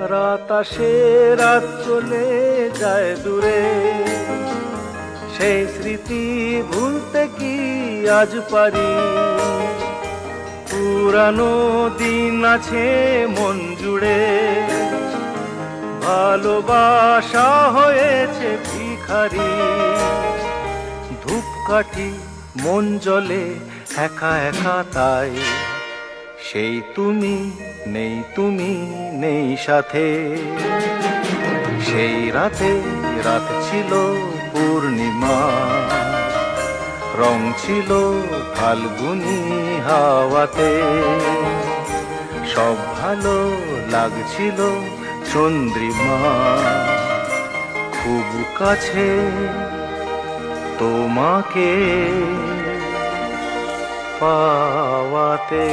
রাত আসে রাত চলে যায় দূরে, সেই স্মৃতি ভুলতে কি আজ পারি? পুরানো দিন আছে মন জুড়ে, ভালোবাসা হয়েছে ভিখারি। ধূপকাঠি মন জ্বলে একা একা তাই, সেই তুমি নেই, তুমি নেই সাথে। সেই রাতে রাত ছিল পূর্ণিমা, রং ছিল ফাল্গুনি হাওয়াতে। সব ভালো লাগছিল চন্দ্রিমা, খুব কাছে তোমাকে পাওয়াতে।